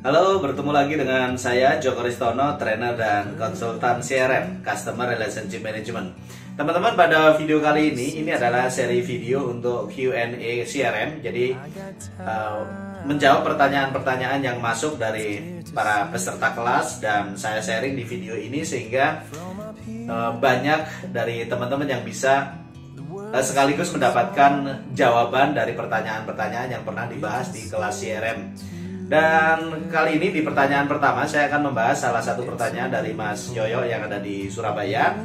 Halo, bertemu lagi dengan saya Joko Ristono, trainer dan konsultan CRM, Customer Relationship Management. Teman-teman, pada video kali ini adalah seri video untuk Q&A CRM. Jadi menjawab pertanyaan-pertanyaan yang masuk dari para peserta kelas dan saya sharing di video ini sehingga banyak dari teman-teman yang bisa sekaligus mendapatkan jawaban dari pertanyaan-pertanyaan yang pernah dibahas di kelas CRM. Dan kali ini di pertanyaan pertama saya akan membahas salah satu pertanyaan dari Mas Yoyo yang ada di Surabaya.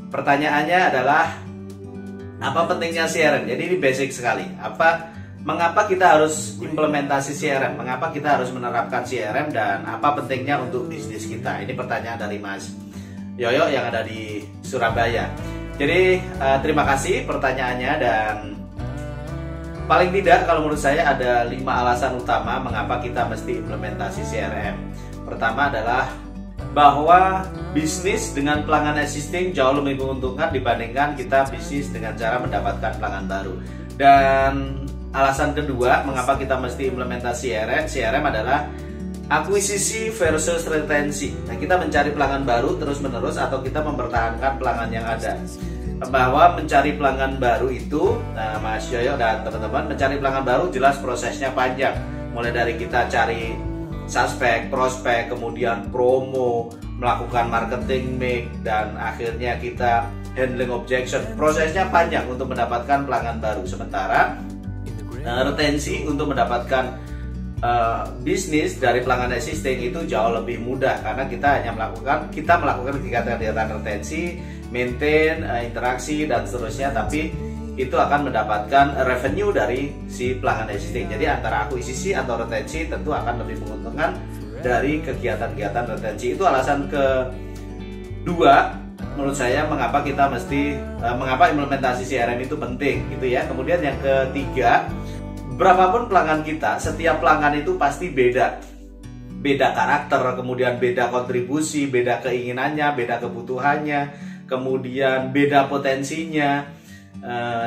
Pertanyaannya adalah, apa pentingnya CRM? Jadi ini basic sekali. Mengapa kita harus implementasi CRM? Mengapa kita harus menerapkan CRM dan apa pentingnya untuk bisnis kita? Ini pertanyaan dari Mas Yoyo yang ada di Surabaya. Jadi terima kasih pertanyaannya, dan paling tidak kalau menurut saya ada 5 alasan utama mengapa kita mesti implementasi CRM. Pertama adalah bahwa bisnis dengan pelanggan existing jauh lebih menguntungkan dibandingkan kita bisnis dengan cara mendapatkan pelanggan baru. Dan alasan kedua mengapa kita mesti implementasi CRM adalah akuisisi versus retensi. Nah, kita mencari pelanggan baru terus-menerus atau kita mempertahankan pelanggan yang ada. Bahwa mencari pelanggan baru itu, nah Mas Yoyo dan teman-teman, mencari pelanggan baru jelas prosesnya panjang. Mulai dari kita cari suspek, prospek, kemudian promo, melakukan marketing mix, dan akhirnya kita handling objection. Prosesnya panjang untuk mendapatkan pelanggan baru. Sementara retensi untuk mendapatkan bisnis dari pelanggan existing itu jauh lebih mudah karena kita hanya melakukan kegiatan-kegiatan retensi, maintain, interaksi dan seterusnya, tapi itu akan mendapatkan revenue dari si pelanggan existing. Jadi antara akuisisi atau retensi tentu akan lebih menguntungkan dari kegiatan-kegiatan retensi. Itu alasan kedua menurut saya mengapa kita mengapa implementasi CRM itu penting gitu ya. Kemudian yang ketiga, berapapun pelanggan kita, setiap pelanggan itu pasti beda karakter, kemudian beda kontribusi, beda keinginannya, beda kebutuhannya, kemudian beda potensinya,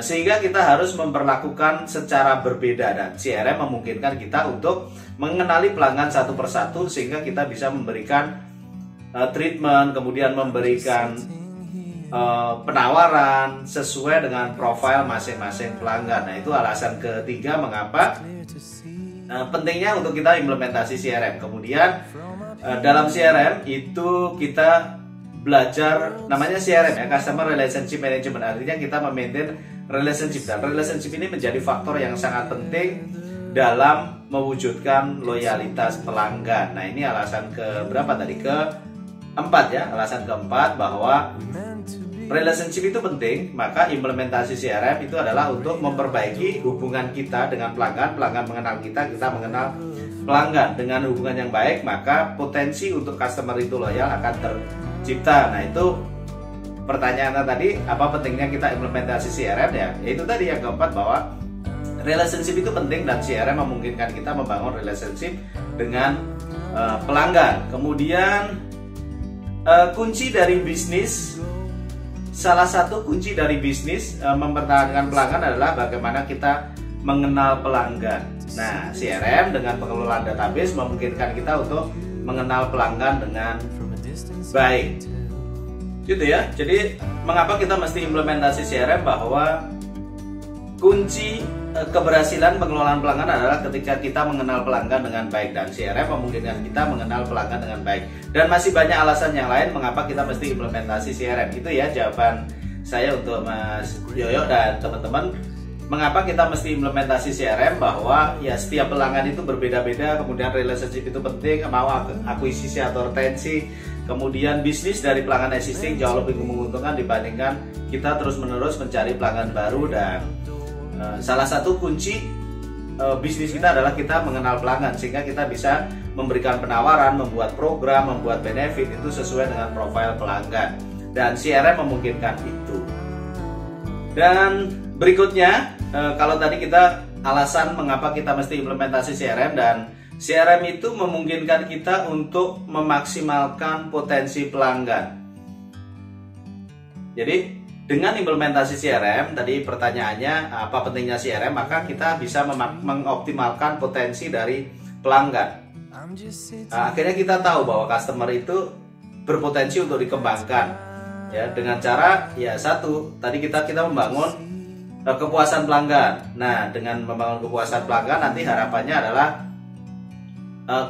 sehingga kita harus memperlakukan secara berbeda, dan CRM memungkinkan kita untuk mengenali pelanggan satu persatu sehingga kita bisa memberikan treatment, kemudian memberikan penawaran sesuai dengan profil masing-masing pelanggan. Nah, itu alasan ketiga mengapa pentingnya untuk kita implementasi CRM. Kemudian dalam CRM itu kita belajar namanya CRM ya, Customer Relationship Management. Artinya kita memaintain relationship, dan relationship ini menjadi faktor yang sangat penting dalam mewujudkan loyalitas pelanggan. Nah, ini alasan keberapa tadi? Keempat ya. Alasan keempat bahwa relationship itu penting, maka implementasi CRM itu adalah untuk memperbaiki hubungan kita dengan pelanggan. Pelanggan mengenal kita, kita mengenal pelanggan. Dengan hubungan yang baik, maka potensi untuk customer itu loyal akan tercipta. Nah, itu pertanyaannya tadi, apa pentingnya kita implementasi CRM ya? Yaitu tadi yang keempat, bahwa relationship itu penting dan CRM memungkinkan kita membangun relationship dengan pelanggan. Kemudian kunci dari bisnis, salah satu kunci dari bisnis mempertahankan pelanggan adalah bagaimana kita mengenal pelanggan. Nah, CRM dengan pengelolaan database memungkinkan kita untuk mengenal pelanggan dengan baik. Gitu ya. Jadi mengapa kita mesti implementasi CRM? Bahwa kunci keberhasilan pengelolaan pelanggan adalah ketika kita mengenal pelanggan dengan baik, dan CRM memungkinkan kita mengenal pelanggan dengan baik. Dan masih banyak alasan yang lain mengapa kita mesti implementasi CRM. Itu ya jawaban saya untuk Mas Yoyo dan teman-teman. Mengapa kita mesti implementasi CRM? Bahwa ya setiap pelanggan itu berbeda-beda, kemudian relationship itu penting, mau akuisisi atau retensi, kemudian bisnis dari pelanggan existing jauh lebih menguntungkan dibandingkan kita terus-menerus mencari pelanggan baru. Dan salah satu kunci bisnis kita adalah kita mengenal pelanggan sehingga kita bisa memberikan penawaran, membuat program, membuat benefit itu sesuai dengan profil pelanggan, dan CRM memungkinkan itu. Dan berikutnya, kalau tadi kita alasan mengapa kita mesti implementasi CRM, dan CRM itu memungkinkan kita untuk memaksimalkan potensi pelanggan. Jadi dengan implementasi CRM, tadi pertanyaannya apa pentingnya CRM, maka kita bisa mengoptimalkan potensi dari pelanggan. Akhirnya kita tahu bahwa customer itu berpotensi untuk dikembangkan, ya, dengan cara ya satu tadi kita membangun kepuasan pelanggan. Nah, dengan membangun kepuasan pelanggan nanti harapannya adalah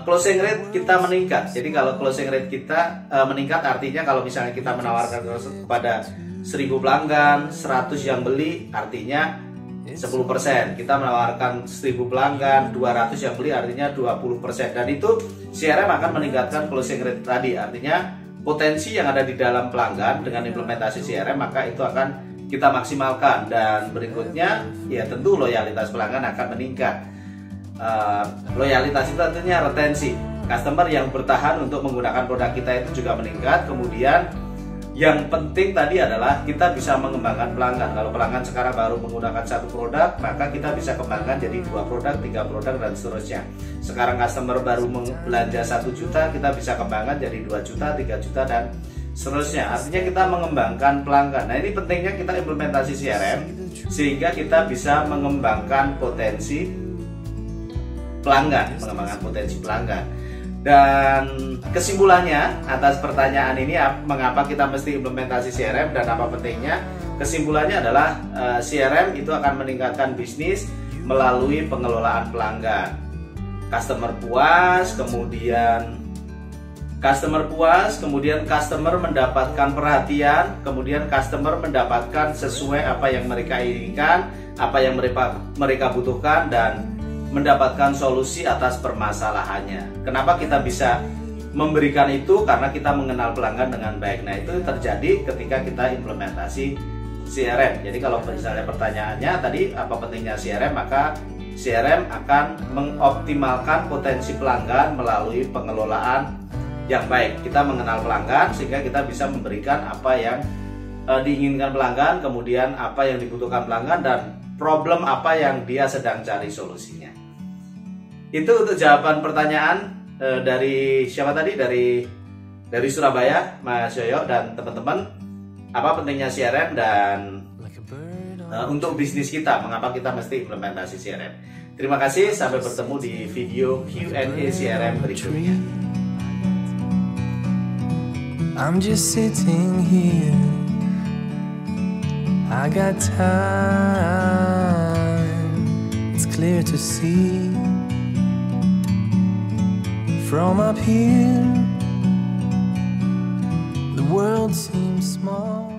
closing rate kita meningkat. Jadi kalau closing rate kita meningkat artinya kalau misalnya kita menawarkan kepada 1000 pelanggan, 100 yang beli, artinya 10%. Kita menawarkan 1000 pelanggan, 200 yang beli, artinya 20%. Dan itu CRM akan meningkatkan closing rate tadi. Artinya potensi yang ada di dalam pelanggan dengan implementasi CRM maka itu akan kita maksimalkan. Dan berikutnya ya tentu loyalitas pelanggan akan meningkat. Loyalitas itu artinya retensi. Customer yang bertahan untuk menggunakan produk kita itu juga meningkat. Kemudian yang penting tadi adalah kita bisa mengembangkan pelanggan. Kalau pelanggan sekarang baru menggunakan satu produk, maka kita bisa kembangkan jadi 2 produk, 3 produk, dan seterusnya. Sekarang customer baru belanja 1 juta, kita bisa kembangkan jadi 2 juta, 3 juta, dan seterusnya. Artinya kita mengembangkan pelanggan. Nah, ini pentingnya kita implementasi CRM sehingga kita bisa mengembangkan potensi pelanggan, Dan kesimpulannya atas pertanyaan ini, mengapa kita mesti implementasi CRM dan apa pentingnya? Kesimpulannya adalah CRM itu akan meningkatkan bisnis melalui pengelolaan pelanggan. Customer puas, kemudian customer mendapatkan perhatian, kemudian customer mendapatkan sesuai apa yang mereka inginkan, apa yang mereka butuhkan, dan mendapatkan solusi atas permasalahannya. Kenapa kita bisa memberikan itu? Karena kita mengenal pelanggan dengan baik. Nah, itu terjadi ketika kita implementasi CRM. Jadi kalau misalnya pertanyaannya tadi apa pentingnya CRM, maka CRM akan mengoptimalkan potensi pelanggan melalui pengelolaan yang baik. Kita mengenal pelanggan sehingga kita bisa memberikan apa yang diinginkan pelanggan, kemudian apa yang dibutuhkan pelanggan, dan problem apa yang dia sedang cari solusinya. Itu untuk jawaban pertanyaan dari siapa tadi? Dari Surabaya, Mas Yoyo dan teman-teman. Apa pentingnya CRM dan untuk bisnis kita, mengapa kita mesti implementasi CRM? Terima kasih, sampai bertemu di video Q&A CRM berikutnya. I'm just sitting here, I got time, it's clear to see. From up here, the world seems small.